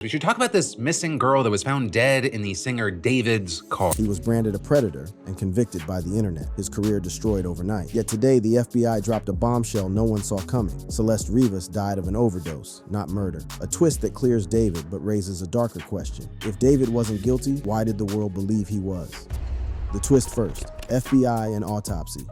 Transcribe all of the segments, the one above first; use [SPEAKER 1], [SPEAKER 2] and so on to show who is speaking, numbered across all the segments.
[SPEAKER 1] We should talk about this missing girl that was found dead in the singer David's car.
[SPEAKER 2] He was branded a predator and convicted by the internet, his career destroyed overnight. Yet today, the FBI dropped a bombshell no one saw coming. Celeste Rivas died of an overdose, not murder. A twist that clears David but raises a darker question. If David wasn't guilty, why did the world believe he was? The twist first, FBI and Autopsy.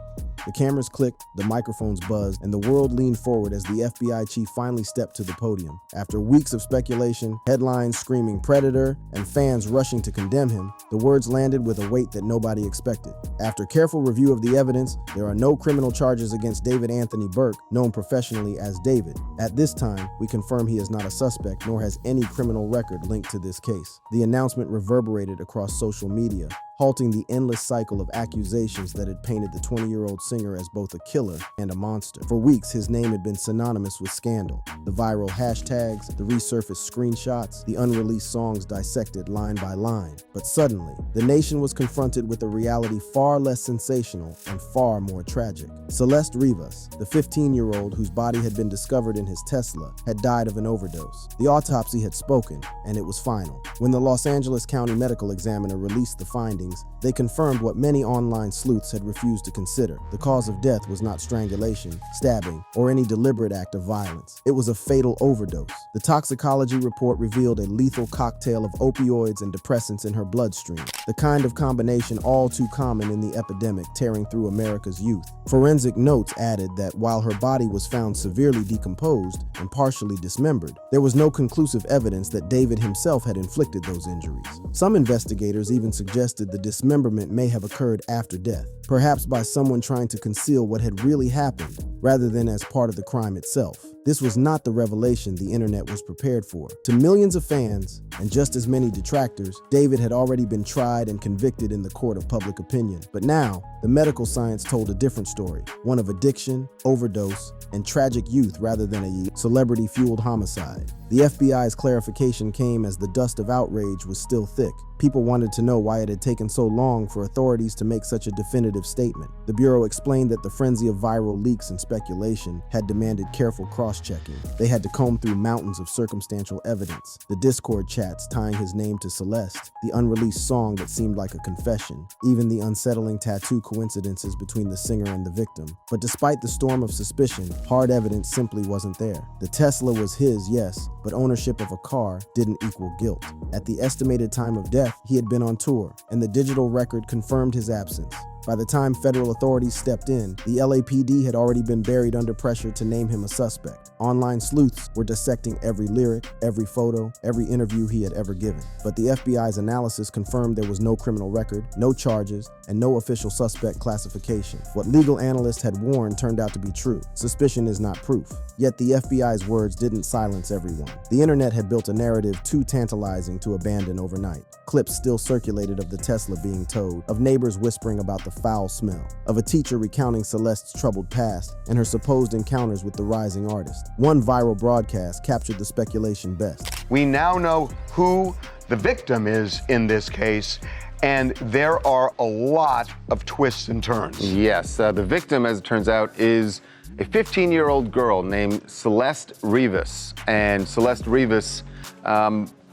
[SPEAKER 2] The cameras clicked, the microphones buzzed, and the world leaned forward as the FBI chief finally stepped to the podium. After weeks of speculation, headlines screaming predator, and fans rushing to condemn him, the words landed with a weight that nobody expected. After careful review of the evidence, there are no criminal charges against David Anthony Burke, known professionally as David. At this time, we confirm he is not a suspect nor has any criminal record linked to this case. The announcement reverberated across social media, halting the endless cycle of accusations that had painted the 20-year-old singer as both a killer and a monster. For weeks, his name had been synonymous with scandal. The viral hashtags, the resurfaced screenshots, the unreleased songs dissected line by line. But suddenly, the nation was confronted with a reality far less sensational and far more tragic. Celeste Rivas, the 15-year-old whose body had been discovered in his Tesla, had died of an overdose. The autopsy had spoken, and it was final. When the Los Angeles County Medical Examiner released the findings, they confirmed what many online sleuths had refused to consider. The cause of death was not strangulation, stabbing, or any deliberate act of violence. It was a fatal overdose. The toxicology report revealed a lethal cocktail of opioids and depressants in her bloodstream, the kind of combination all too common in the epidemic tearing through America's youth. Forensic notes added that while her body was found severely decomposed and partially dismembered, there was no conclusive evidence that David himself had inflicted those injuries. Some investigators even suggested the dismemberment may have occurred after death, perhaps by someone trying to conceal what had really happened, rather than as part of the crime itself. This was not the revelation the internet was prepared for. To millions of fans, and just as many detractors, David had already been tried and convicted in the court of public opinion. But now, the medical science told a different story, one of addiction, overdose, and tragic youth rather than a celebrity-fueled homicide. The FBI's clarification came as the dust of outrage was still thick. People wanted to know why it had taken so long for authorities to make such a definitive statement. The Bureau explained that the frenzy of viral leaks and speculation had demanded careful cross-checking. They had to comb through mountains of circumstantial evidence, the Discord chats tying his name to Celeste, the unreleased song that seemed like a confession, even the unsettling tattoo coincidences between the singer and the victim. But despite the storm of suspicion, hard evidence simply wasn't there. The Tesla was his, yes, but ownership of a car didn't equal guilt. At the estimated time of death, he had been on tour, and the digital record confirmed his absence. By the time federal authorities stepped in, the LAPD had already been buried under pressure to name him a suspect. Online sleuths were dissecting every lyric, every photo, every interview he had ever given. But the FBI's analysis confirmed there was no criminal record, no charges, and no official suspect classification. What legal analysts had warned turned out to be true. Suspicion is not proof. Yet the FBI's words didn't silence everyone. The internet had built a narrative too tantalizing to abandon overnight. Clips still circulated of the Tesla being towed, of neighbors whispering about the foul smell, of a teacher recounting Celeste's troubled past and her supposed encounters with the rising artist. One viral broadcast captured the speculation best.
[SPEAKER 3] We now know who the victim is in this case, and there are a lot of twists and turns.
[SPEAKER 4] Yes, the victim, as it turns out, is a 15-year-old girl named Celeste Rivas. And Celeste Rivas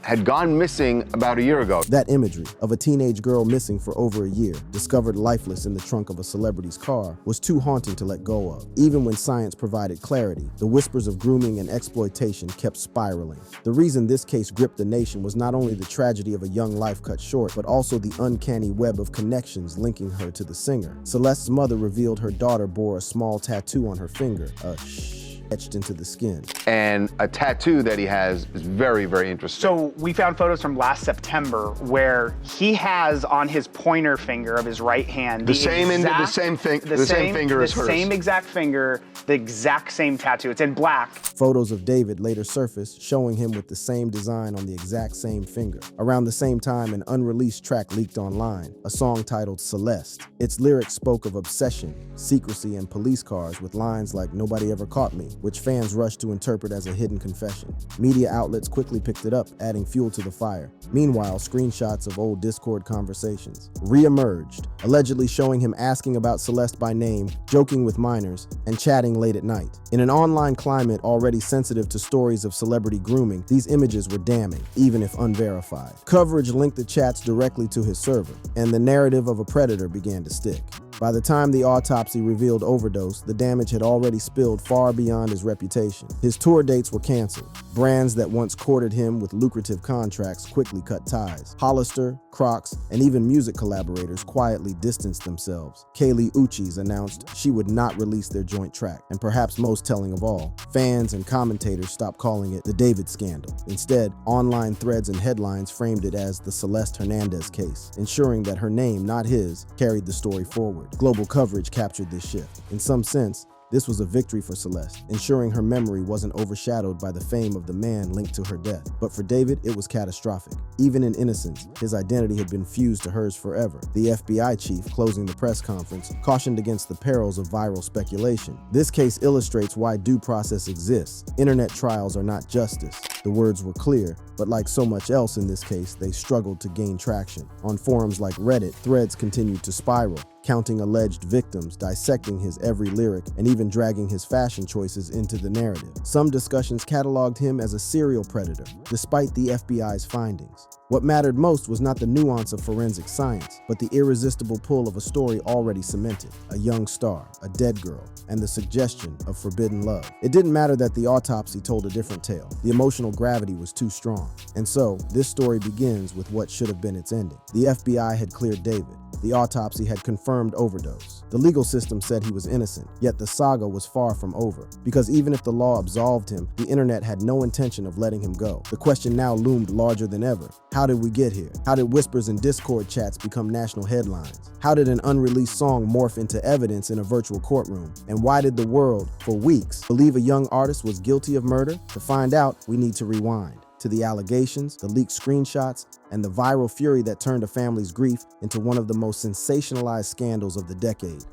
[SPEAKER 4] had gone missing about a year ago.
[SPEAKER 2] That imagery of a teenage girl missing for over a year, discovered lifeless in the trunk of a celebrity's car, was too haunting to let go of. Even when science provided clarity, the whispers of grooming and exploitation kept spiraling. The reason this case gripped the nation was not only the tragedy of a young life cut short, but also the uncanny web of connections linking her to the singer. Celeste's mother revealed her daughter bore a small tattoo on her finger, etched into the skin.
[SPEAKER 4] And a tattoo that he has is very, very interesting.
[SPEAKER 5] So we found photos from last September where he has on his pointer finger of his right hand
[SPEAKER 3] the same finger as hers.
[SPEAKER 5] The same exact finger, the exact same tattoo. It's in black.
[SPEAKER 2] Photos of David later surfaced showing him with the same design on the exact same finger. Around the same time, an unreleased track leaked online, a song titled Celeste. Its lyrics spoke of obsession, secrecy, and police cars with lines like "Nobody ever caught me," which fans rushed to interpret as a hidden confession. Media outlets quickly picked it up, adding fuel to the fire. Meanwhile, screenshots of old Discord conversations re-emerged, allegedly showing him asking about Celeste by name, joking with minors, and chatting late at night. In an online climate already sensitive to stories of celebrity grooming, these images were damning, even if unverified. Coverage linked the chats directly to his server, and the narrative of a predator began to stick. By the time the autopsy revealed Overdose, the damage had already spilled far beyond his reputation. His tour dates were canceled. Brands that once courted him with lucrative contracts quickly cut ties. Hollister, Crocs, and even music collaborators quietly distanced themselves. Kaylee Uchis announced she would not release their joint track, and perhaps most telling of all, fans and commentators stopped calling it the David scandal. Instead, online threads and headlines framed it as the Celeste Hernandez case, ensuring that her name, not his, carried the story forward. Global coverage captured this shift. In some sense, this was a victory for Celeste, ensuring her memory wasn't overshadowed by the fame of the man linked to her death. But for David, it was catastrophic. Even in innocence, his identity had been fused to hers forever. The FBI chief, closing the press conference, cautioned against the perils of viral speculation. This case illustrates why due process exists. Internet trials are not justice. The words were clear, but like so much else in this case, they struggled to gain traction. On forums like Reddit, threads continued to spiral, counting alleged victims, dissecting his every lyric, and even dragging his fashion choices into the narrative. Some discussions cataloged him as a serial predator, despite the FBI's findings. What mattered most was not the nuance of forensic science, but the irresistible pull of a story already cemented: a young star, a dead girl, and the suggestion of forbidden love. It didn't matter that the autopsy told a different tale. The emotional gravity was too strong. And so, this story begins with what should have been its ending. The FBI had cleared David. The autopsy had confirmed Overdose. The legal system said he was innocent, yet the saga was far from over. Because even if the law absolved him, the internet had no intention of letting him go. The question now loomed larger than ever. How did we get here? How did whispers in Discord chats become national headlines? How did an unreleased song morph into evidence in a virtual courtroom? And why did the world, for weeks, believe a young artist was guilty of murder? To find out, we need to rewind to the allegations, the leaked screenshots, and the viral fury that turned a family's grief into one of the most sensationalized scandals of the decade.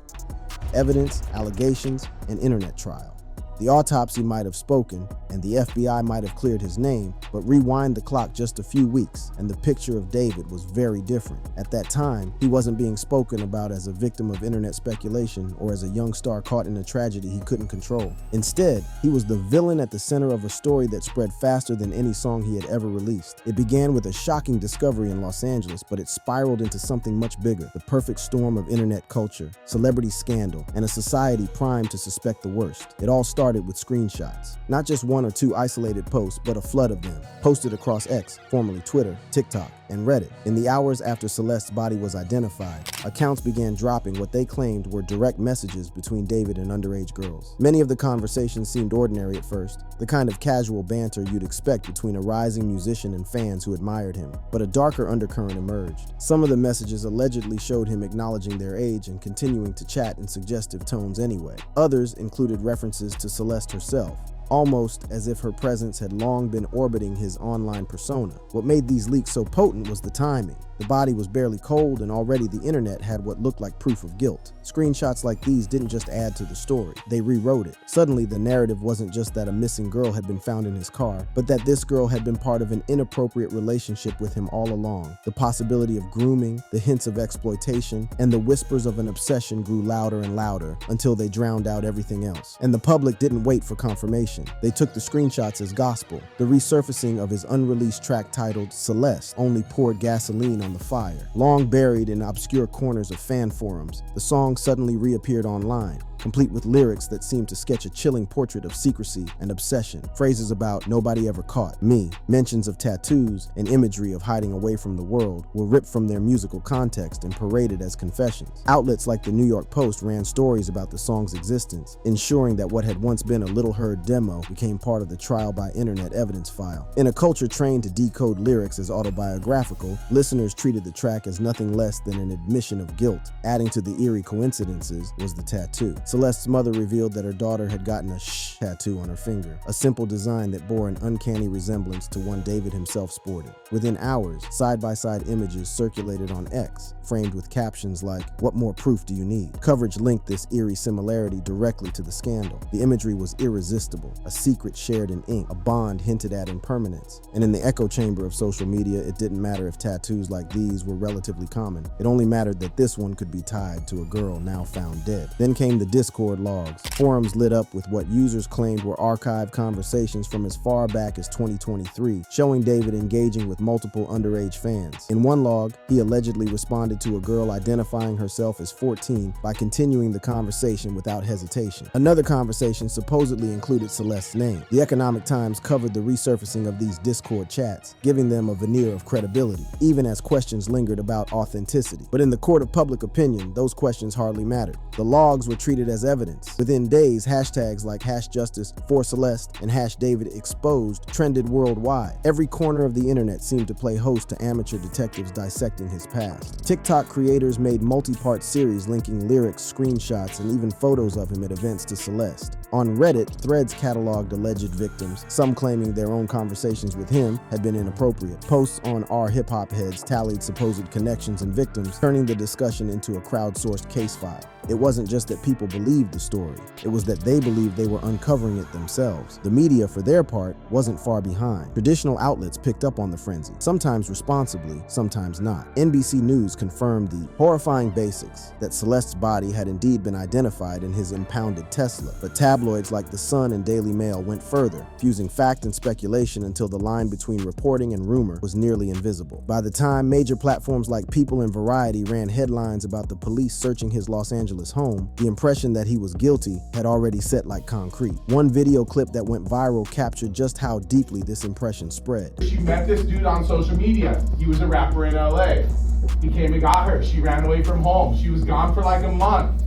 [SPEAKER 2] Evidence, allegations, and internet trial. The autopsy might have spoken, and the FBI might have cleared his name, but rewind the clock just a few weeks, and the picture of David was very different. At that time, he wasn't being spoken about as a victim of internet speculation or as a young star caught in a tragedy he couldn't control. Instead, he was the villain at the center of a story that spread faster than any song he had ever released. It began with a shocking discovery in Los Angeles, but it spiraled into something much bigger: the perfect storm of internet culture, celebrity scandal, and a society primed to suspect the worst. It all started with screenshots. Not just one or two isolated posts, but a flood of them, posted across X, formerly Twitter, TikTok, and Reddit. In the hours after Celeste's body was identified, accounts began dropping what they claimed were direct messages between David and underage girls. Many of the conversations seemed ordinary at first, the kind of casual banter you'd expect between a rising musician and fans who admired him. But a darker undercurrent emerged. Some of the messages allegedly showed him acknowledging their age and continuing to chat in suggestive tones anyway. Others included references to Celeste herself, almost as if her presence had long been orbiting his online persona. What made these leaks so potent was the timing. The body was barely cold, and already the internet had what looked like proof of guilt. Screenshots like these didn't just add to the story, they rewrote it. Suddenly, the narrative wasn't just that a missing girl had been found in his car, but that this girl had been part of an inappropriate relationship with him all along. The possibility of grooming, the hints of exploitation, and the whispers of an obsession grew louder and louder until they drowned out everything else. And the public didn't wait for confirmation. They took the screenshots as gospel. The resurfacing of his unreleased track titled Celeste only poured gasoline on the fire. Long buried in obscure corners of fan forums, the song suddenly reappeared online, complete with lyrics that seemed to sketch a chilling portrait of secrecy and obsession. Phrases about "nobody ever caught me," mentions of tattoos, and imagery of hiding away from the world were ripped from their musical context and paraded as confessions. Outlets like the New York Post ran stories about the song's existence, ensuring that what had once been a little-heard demo became part of the trial by internet evidence file. In a culture trained to decode lyrics as autobiographical, listeners treated the track as nothing less than an admission of guilt. Adding to the eerie coincidences was the tattoo. Celeste's mother revealed that her daughter had gotten a "shh" tattoo on her finger, a simple design that bore an uncanny resemblance to one David himself sported. Within hours, side-by-side images circulated on X, framed with captions like, "What more proof do you need?" Coverage linked this eerie similarity directly to the scandal. The imagery was irresistible, a secret shared in ink, a bond hinted at in permanence. And in the echo chamber of social media, it didn't matter if tattoos like these were relatively common. It only mattered that this one could be tied to a girl now found dead. Then came the Discord logs. Forums lit up with what users claimed were archived conversations from as far back as 2023, showing David engaging with multiple underage fans. In one log, he allegedly responded to a girl identifying herself as 14 by continuing the conversation without hesitation. Another conversation supposedly included Celeste's name. The Economic Times covered the resurfacing of these Discord chats, giving them a veneer of credibility, even as questions lingered about authenticity. But in the court of public opinion, those questions hardly mattered. The logs were treated as evidence. Within days, hashtags like #JusticeForCeleste and #DavidExposed trended worldwide. Every corner of the internet seemed to play host to amateur detectives dissecting his past. TikTok creators made multi-part series linking lyrics, screenshots, and even photos of him at events to Celeste. On Reddit, threads cataloged alleged victims, some claiming their own conversations with him had been inappropriate. Posts on our hip-hop heads tallied supposed connections and victims, turning the discussion into a crowdsourced case file. It wasn't just that people believed the story, it was that they believed they were uncovering it themselves. The media, for their part, wasn't far behind. Traditional outlets picked up on the frenzy, sometimes responsibly, sometimes not. NBC News confirmed the horrifying basics, that Celeste's body had indeed been identified in his impounded Tesla. But tabloids like The Sun and Daily Mail went further, fusing fact and speculation until the line between reporting and rumor was nearly invisible. By the time major platforms like People and Variety ran headlines about the police searching his Los Angeles home, the impression that he was guilty had already set like concrete. One video clip that went viral captured just how deeply this impression spread.
[SPEAKER 6] She met this dude on social media. He was a rapper in LA. He came and got her. She ran away from home. She was gone for like a month.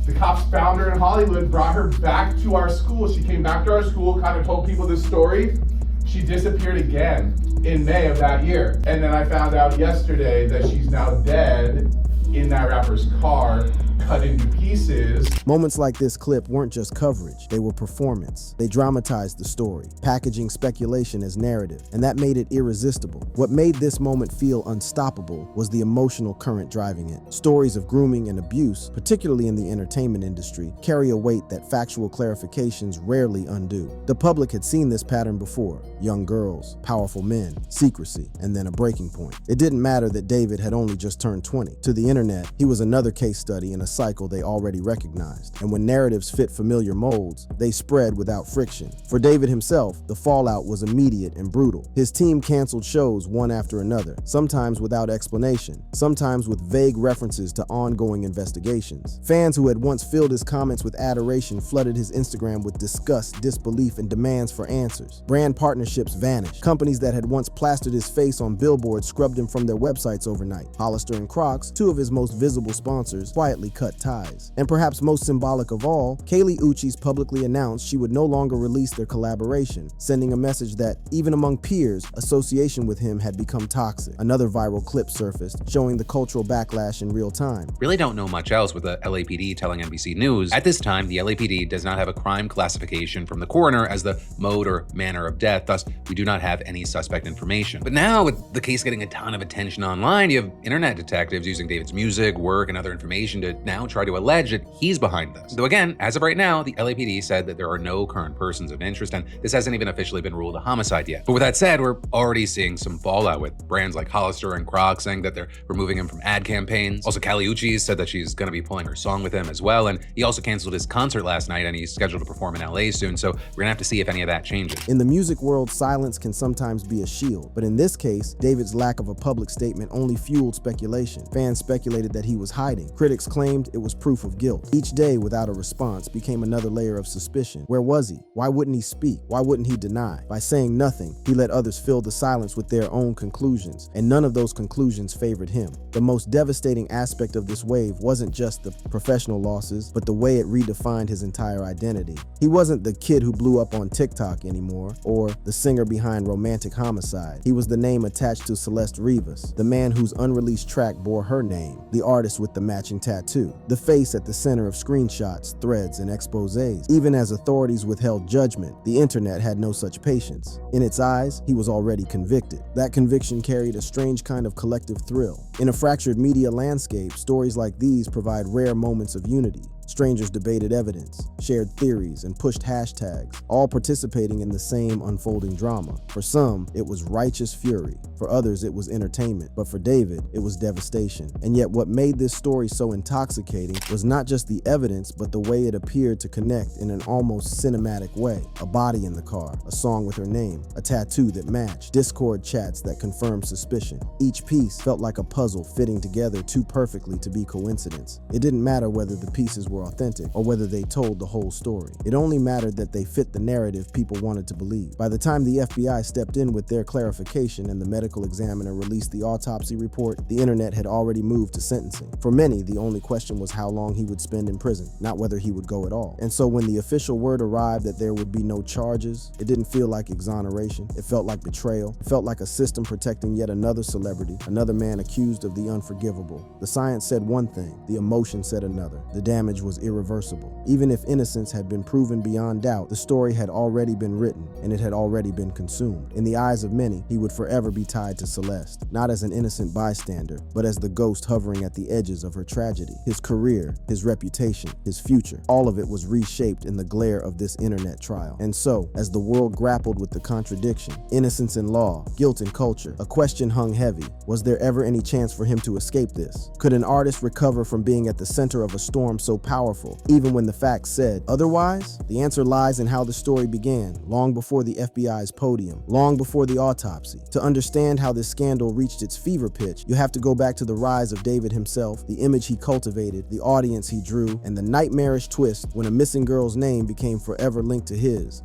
[SPEAKER 6] The cops found her in Hollywood, brought her back to our school. She came back to our school, kind of told people this story. She disappeared again in May of that year. And then I found out yesterday that she's now dead in that rapper's car, cut into pieces.
[SPEAKER 2] Moments like this clip weren't just coverage, they were performance. They dramatized the story, packaging speculation as narrative, and that made it irresistible. What made this moment feel unstoppable was the emotional current driving it. Stories of grooming and abuse, particularly in the entertainment industry, carry a weight that factual clarifications rarely undo. The public had seen this pattern before: young girls, powerful men, secrecy, and then a breaking point. It didn't matter that David had only just turned 20. To the internet, he was another case study in a cycle they already recognized. And when narratives fit familiar molds, they spread without friction. For David himself, the fallout was immediate and brutal. His team canceled shows one after another, sometimes without explanation, sometimes with vague references to ongoing investigations. Fans who had once filled his comments with adoration flooded his Instagram with disgust, disbelief, and demands for answers. Brand partnerships vanished. Companies that had once plastered his face on billboards scrubbed him from their websites overnight. Hollister and Crocs, two of his most visible sponsors, quietly cut ties. And perhaps most symbolic of all, Kaylee Uchis publicly announced she would no longer release their collaboration, sending a message that, even among peers, association with him had become toxic. Another viral clip surfaced, showing the cultural backlash in real time.
[SPEAKER 1] Really don't know much else with the LAPD telling NBC News. At this time, the LAPD does not have a crime classification from the coroner as the mode or manner of death, thus we do not have any suspect information. But now, with the case getting a ton of attention online, you have internet detectives using David's music, work, and other information to now try to allege that he's behind this. Though again, as of right now, the LAPD said that there are no current persons of interest, and this hasn't even officially been ruled a homicide yet. But with that said, we're already seeing some fallout with brands like Hollister and Crocs saying that they're removing him from ad campaigns. Also, Kali Uchis said that she's going to be pulling her song with him as well, and he also canceled his concert last night, and he's scheduled to perform in LA soon, so we're gonna have to see if any of that changes.
[SPEAKER 2] In the music world, silence can sometimes be a shield, but in this case, David's lack of a public statement only fueled speculation. Fans speculated that he was hiding. Critics claimed it was proof of guilt. Each day without a response became another layer of suspicion. Where was he? Why wouldn't he speak? Why wouldn't he deny? By saying nothing, he let others fill the silence with their own conclusions, and none of those conclusions favored him. The most devastating aspect of this wave wasn't just the professional losses, but the way it redefined his entire identity. He wasn't the kid who blew up on TikTok anymore, or the singer behind Romantic Homicide. He was the name attached to Celeste Rivas, the man whose unreleased track bore her name. name, the artist with the matching tattoo, the face at the center of screenshots, threads, and exposés. Even as authorities withheld judgment, the internet had no such patience. In its eyes, he was already convicted. That conviction carried a strange kind of collective thrill. In a fractured media landscape, stories like these provide rare moments of unity. Strangers debated evidence, shared theories, and pushed hashtags, all participating in the same unfolding drama. For some, it was righteous fury. For others, it was entertainment. But for David, it was devastation. And yet what made this story so intoxicating was not just the evidence, but the way it appeared to connect in an almost cinematic way. A body in the car, a song with her name, a tattoo that matched, Discord chats that confirmed suspicion. Each piece felt like a puzzle fitting together too perfectly to be coincidence. It didn't matter whether the pieces were authentic or whether they told the whole story. It only mattered that they fit the narrative people wanted to believe. By the time the FBI stepped in with their clarification and the medical examiner released the autopsy report, the internet had already moved to sentencing. For many, the only question was how long he would spend in prison, not whether he would go at all. And so when the official word arrived that there would be no charges, it didn't feel like exoneration. It felt like betrayal. It felt like a system protecting yet another celebrity, another man accused of the unforgivable. The science said one thing, the emotion said another. The damage was irreversible. Even if innocence had been proven beyond doubt, the story had already been written and it had already been consumed. In the eyes of many, he would forever be tied to Celeste, not as an innocent bystander, but as the ghost hovering at the edges of her tragedy. His career, his reputation, his future, all of it was reshaped in the glare of this internet trial. And so, as the world grappled with the contradiction, innocence in law, guilt in culture, a question hung heavy. Was there ever any chance for him to escape this? Could an artist recover from being at the center of a storm so powerful, even when the facts said otherwise? The answer lies in how the story began, long before the FBI's podium, long before the autopsy. To understand how this scandal reached its fever pitch, you have to go back to the rise of David himself, the image he cultivated, the audience he drew, and the nightmarish twist when a missing girl's name became forever linked to his.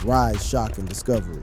[SPEAKER 2] Rise, shock, and discovery.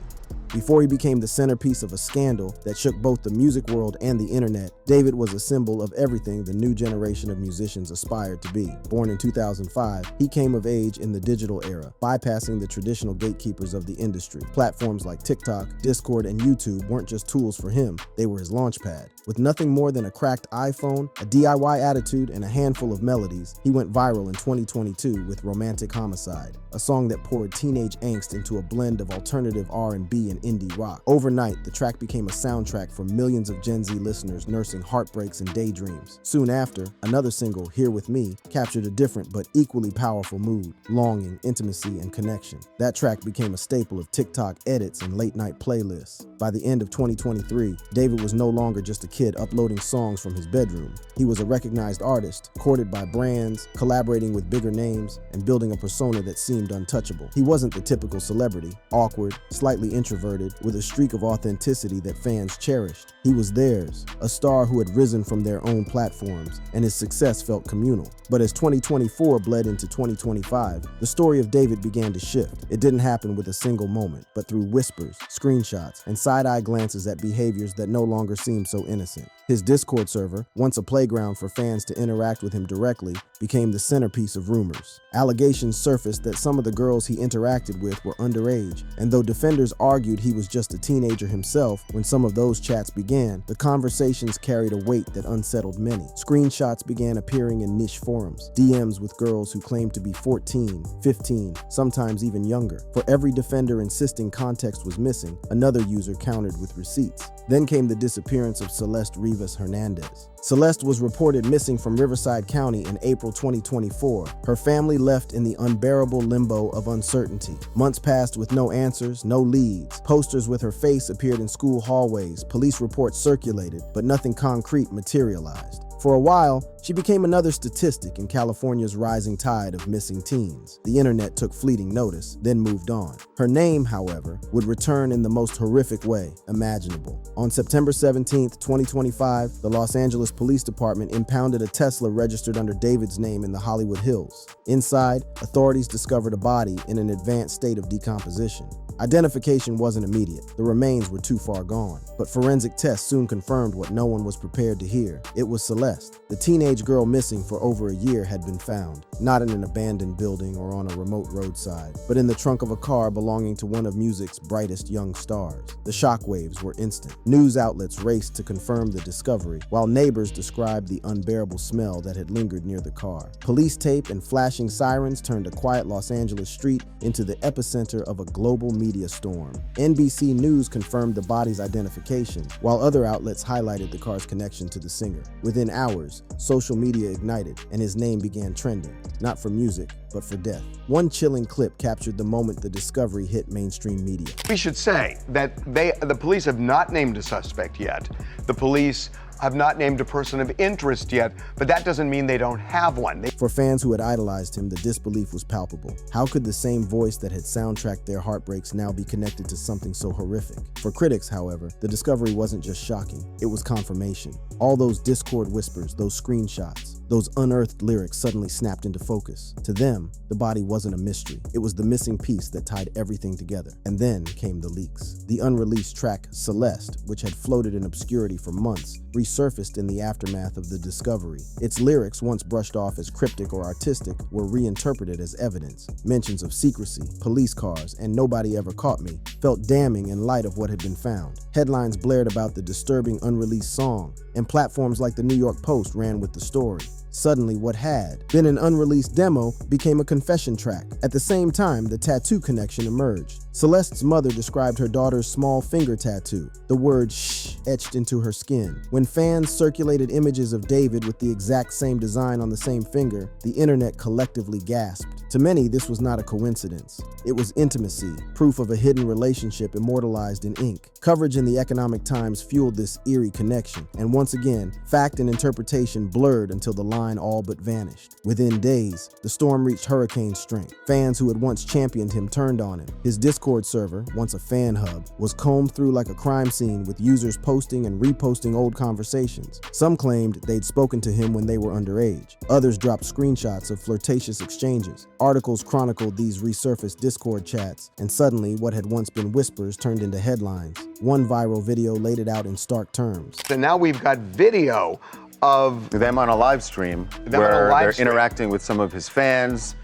[SPEAKER 2] Before he became the centerpiece of a scandal that shook both the music world and the internet, David was a symbol of everything the new generation of musicians aspired to be. Born in 2005, he came of age in the digital era, bypassing the traditional gatekeepers of the industry. Platforms like TikTok, Discord, and YouTube weren't just tools for him, they were his launchpad. With nothing more than a cracked iPhone, a DIY attitude, and a handful of melodies, he went viral in 2022 with Romantic Homicide, a song that poured teenage angst into a blend of alternative R&B and indie rock. Overnight, the track became a soundtrack for millions of Gen Z listeners nursing heartbreaks and daydreams. Soon after, another single, Here With Me, captured a different but equally powerful mood, longing, intimacy, and connection. That track became a staple of TikTok edits and late-night playlists. By the end of 2023, David was no longer just a kid uploading songs from his bedroom. He was a recognized artist, courted by brands, collaborating with bigger names, and building a persona that seemed untouchable. He wasn't the typical celebrity, awkward, slightly introverted, with a streak of authenticity that fans cherished. He was theirs, a star who had risen from their own platforms, and his success felt communal. But as 2024 bled into 2025, the story of David began to shift. It didn't happen with a single moment, but through whispers, screenshots, and side-eye glances at behaviors that no longer seemed so innocent. His Discord server, once a playground for fans to interact with him directly, became the centerpiece of rumors. Allegations surfaced that some of the girls he interacted with were underage, and though defenders argued he was just a teenager himself when some of those chats began, the conversations carried a weight that unsettled many. Screenshots began appearing in niche forums, DMs with girls who claimed to be 14, 15, sometimes even younger. For every defender insisting context was missing, another user countered with receipts. Then came the disappearance of Celeste Hernandez. Celeste was reported missing from Riverside County in April 2024. Her family left in the unbearable limbo of uncertainty. Months passed with no answers, no leads. Posters with her face appeared in school hallways, police reports circulated, but nothing concrete materialized. For a while, she became another statistic in California's rising tide of missing teens. The internet took fleeting notice, then moved on. Her name, however, would return in the most horrific way imaginable. On September 17, 2025, the Los Angeles Police Department impounded a Tesla registered under David's name in the Hollywood Hills. Inside, authorities discovered a body in an advanced state of decomposition. Identification wasn't immediate. The remains were too far gone. But forensic tests soon confirmed what no one was prepared to hear. It was Celeste. The teenage girl missing for over a year had been found, not in an abandoned building or on a remote roadside, but in the trunk of a car belonging to one of music's brightest young stars. The shockwaves were instant. News outlets raced to confirm the discovery, while neighbors described the unbearable smell that had lingered near the car. Police tape and flashing sirens turned a quiet Los Angeles street into the epicenter of a global media storm. NBC News confirmed the body's identification, while other outlets highlighted the car's connection to the singer. Within hours, social media ignited, and his name began trending, not for music, but for death. One chilling clip captured the moment the discovery hit mainstream media.
[SPEAKER 3] We should say that the police have not named a suspect yet. The police have not named a person of interest yet, but that doesn't mean they don't have one.
[SPEAKER 2] For fans who had idolized him, the disbelief was palpable. How could the same voice that had soundtracked their heartbreaks now be connected to something so horrific? For critics, however, the discovery wasn't just shocking, it was confirmation. All those Discord whispers, those screenshots, those unearthed lyrics suddenly snapped into focus. To them, the body wasn't a mystery. It was the missing piece that tied everything together. And then came the leaks. The unreleased track, Celeste, which had floated in obscurity for months, resurfaced in the aftermath of the discovery. Its lyrics, once brushed off as cryptic or artistic, were reinterpreted as evidence. Mentions of secrecy, police cars, and nobody ever caught me felt damning in light of what had been found. Headlines blared about the disturbing unreleased song, and platforms like the New York Post ran with the story. Suddenly, what had been an unreleased demo became a confession track. At the same time, the tattoo connection emerged. Celeste's mother described her daughter's small finger tattoo, the word shh etched into her skin. When fans circulated images of David with the exact same design on the same finger, the internet collectively gasped. To many, this was not a coincidence. It was intimacy, proof of a hidden relationship immortalized in ink. Coverage in the Economic Times fueled this eerie connection, and once again, fact and interpretation blurred until the line all but vanished. Within days, the storm reached hurricane strength. Fans who had once championed him turned on him. His Discord server, once a fan hub, was combed through like a crime scene with users posting and reposting old conversations. Some claimed they'd spoken to him when they were underage. Others dropped screenshots of flirtatious exchanges. Articles chronicled these resurfaced Discord chats, and suddenly what had once been whispers turned into headlines. One viral video laid it out in stark terms.
[SPEAKER 3] So now we've got video of
[SPEAKER 4] them on a live stream where they're interacting with some of his fans.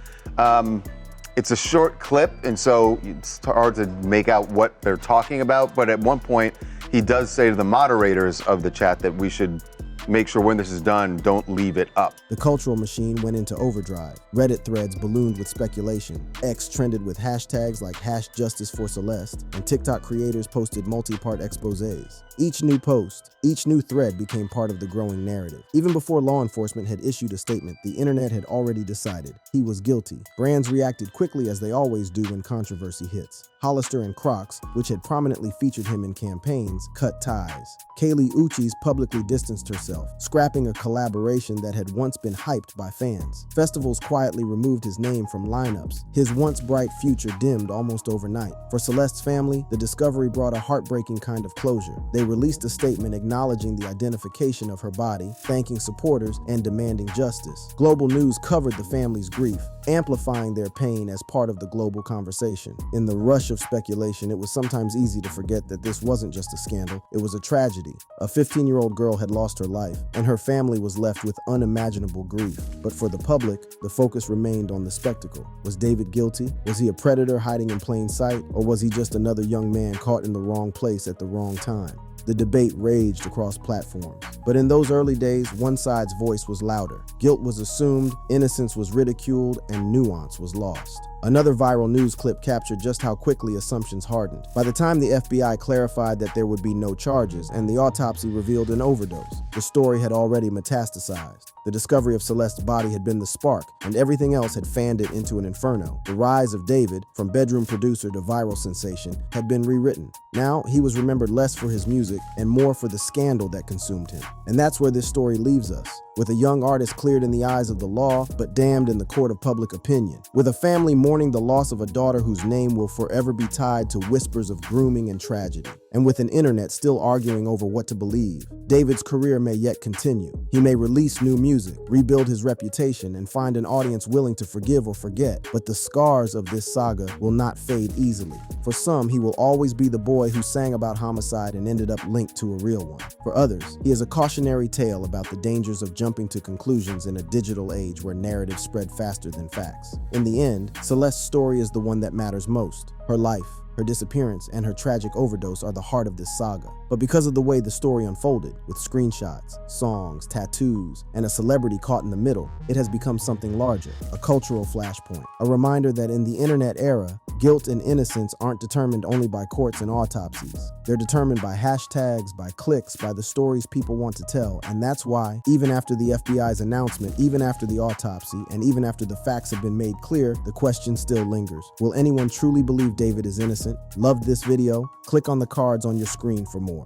[SPEAKER 4] It's a short clip, and so it's hard to make out what they're talking about, but at one point, he does say to the moderators of the chat that we should make sure when this is done, don't leave it up.
[SPEAKER 2] The cultural machine went into overdrive. Reddit threads ballooned with speculation. X trended with hashtags like #JusticeForCeleste, and TikTok creators posted multi-part exposés. Each new post, each new thread became part of the growing narrative. Even before law enforcement had issued a statement, the internet had already decided he was guilty. Brands reacted quickly as they always do when controversy hits. Hollister and Crocs, which had prominently featured him in campaigns, cut ties. Kaylee Uchis publicly distanced herself, scrapping a collaboration that had once been hyped by fans. Festivals quietly removed his name from lineups. His once bright future dimmed almost overnight. For Celeste's family, the discovery brought a heartbreaking kind of closure. They released a statement acknowledging the identification of her body, thanking supporters, and demanding justice. Global news covered the family's grief, amplifying their pain as part of the global conversation. In the rush of speculation, it was sometimes easy to forget that this wasn't just a scandal, it was a tragedy. A 15-year-old girl had lost her life, and her family was left with unimaginable grief. But for the public, the focus remained on the spectacle. Was David guilty? Was he a predator hiding in plain sight? Or was he just another young man caught in the wrong place at the wrong time? The debate raged across platforms. But in those early days, one side's voice was louder. Guilt was assumed, innocence was ridiculed, and nuance was lost. Another viral news clip captured just how quickly assumptions hardened. By the time the FBI clarified that there would be no charges and the autopsy revealed an overdose, the story had already metastasized. The discovery of Celeste's body had been the spark, and everything else had fanned it into an inferno. The rise of David, from bedroom producer to viral sensation, had been rewritten. Now, he was remembered less for his music and more for the scandal that consumed him. And that's where this story leaves us, with a young artist cleared in the eyes of the law, but damned in the court of public opinion. With a family mourning the loss of a daughter whose name will forever be tied to whispers of grooming and tragedy. And with an internet still arguing over what to believe, David's career may yet continue. He may release new music, rebuild his reputation, and find an audience willing to forgive or forget. But the scars of this saga will not fade easily. For some, he will always be the boy who sang about homicide and ended up linked to a real one. For others, he is a cautionary tale about the dangers of jumping to conclusions in a digital age where narratives spread faster than facts. In the end, Celeste's story is the one that matters most. Her life, her disappearance, and her tragic overdose are the heart of this saga. But because of the way the story unfolded, with screenshots, songs, tattoos, and a celebrity caught in the middle, it has become something larger, a cultural flashpoint. A reminder that in the internet era, guilt and innocence aren't determined only by courts and autopsies. They're determined by hashtags, by clicks, by the stories people want to tell. And that's why, even after the FBI's announcement, even after the autopsy, and even after the facts have been made clear, the question still lingers. Will anyone truly believe David is innocent? Loved this video? Click on the cards on your screen for more.